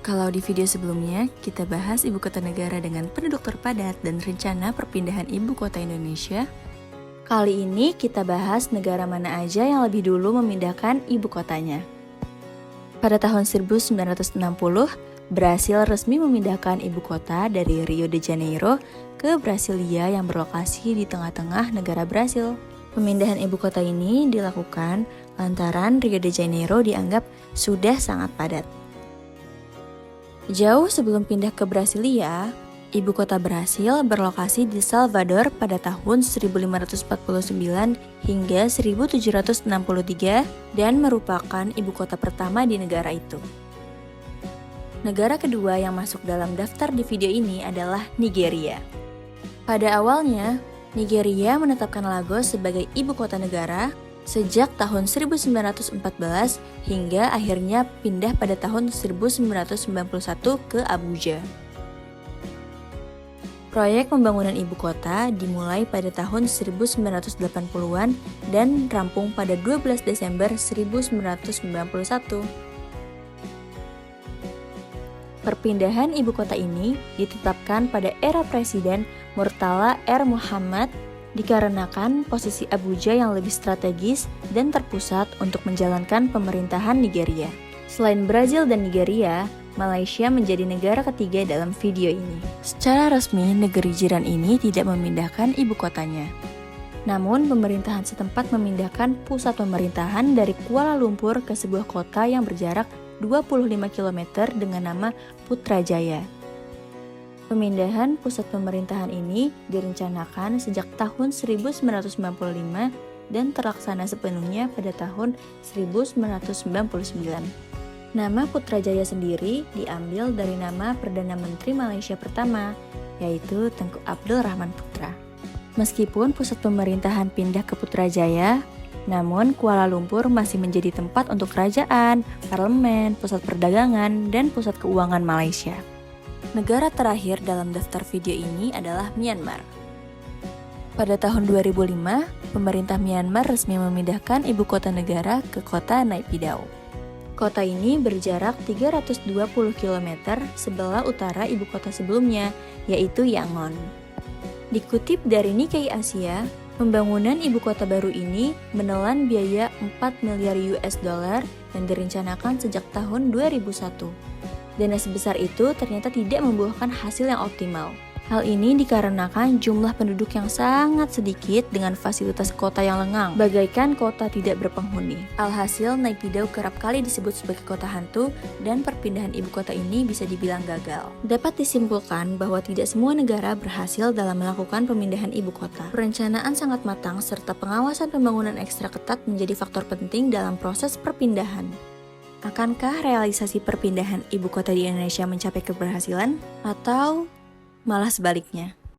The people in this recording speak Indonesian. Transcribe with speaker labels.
Speaker 1: Kalau di video sebelumnya, kita bahas ibu kota negara dengan penduduk terpadat dan rencana perpindahan ibu kota Indonesia. Kali ini kita bahas negara mana aja yang lebih dulu memindahkan ibu kotanya. Pada tahun 1960, Brasil resmi memindahkan ibu kota dari Rio de Janeiro ke Brasilia yang berlokasi di tengah-tengah negara Brasil. Pemindahan ibu kota ini dilakukan lantaran Rio de Janeiro dianggap sudah sangat padat. Jauh sebelum pindah ke Brasilia, ibu kota Brasil berlokasi di Salvador pada tahun 1549 hingga 1763 dan merupakan ibu kota pertama di negara itu. Negara kedua yang masuk dalam daftar di video ini adalah Nigeria. Pada awalnya, Nigeria menetapkan Lagos sebagai ibu kota negara sejak tahun 1914 hingga akhirnya pindah pada tahun 1991 ke Abuja. Proyek pembangunan ibu kota dimulai pada tahun 1980-an dan rampung pada 12 Desember 1991. Perpindahan ibu kota ini ditetapkan pada era Presiden Murtala R. Muhammad dikarenakan posisi Abuja yang lebih strategis dan terpusat untuk menjalankan pemerintahan Nigeria. Selain Brazil dan Nigeria, Malaysia menjadi negara ketiga dalam video ini. Secara resmi, negeri jiran ini tidak memindahkan ibu kotanya. Namun, pemerintahan setempat memindahkan pusat pemerintahan dari Kuala Lumpur ke sebuah kota yang berjarak 25 km dengan nama Putrajaya. Pemindahan pusat pemerintahan ini direncanakan sejak tahun 1995 dan terlaksana sepenuhnya pada tahun 1999. Nama Putrajaya sendiri diambil dari nama Perdana Menteri Malaysia pertama, yaitu Tengku Abdul Rahman Putra. Meskipun pusat pemerintahan pindah ke Putrajaya, namun Kuala Lumpur masih menjadi tempat untuk kerajaan, parlemen, pusat perdagangan, dan pusat keuangan Malaysia. Negara terakhir dalam daftar video ini adalah Myanmar. Pada tahun 2005, pemerintah Myanmar resmi memindahkan ibu kota negara ke kota Naypyidaw. Kota ini berjarak 320 km sebelah utara ibu kota sebelumnya, yaitu Yangon. Dikutip dari Nikkei Asia, pembangunan ibu kota baru ini menelan biaya 4 miliar US dollar dan direncanakan sejak tahun 2001. Dana sebesar itu ternyata tidak membuahkan hasil yang optimal. Hal ini dikarenakan jumlah penduduk yang sangat sedikit dengan fasilitas kota yang lengang, bagaikan kota tidak berpenghuni. Alhasil, Naypyidaw kerap kali disebut sebagai kota hantu dan perpindahan ibu kota ini bisa dibilang gagal. Dapat disimpulkan bahwa tidak semua negara berhasil dalam melakukan pemindahan ibu kota. Perencanaan sangat matang serta pengawasan pembangunan ekstra ketat menjadi faktor penting dalam proses perpindahan. Akankah realisasi perpindahan ibu kota di Indonesia mencapai keberhasilan? Atau malah sebaliknya?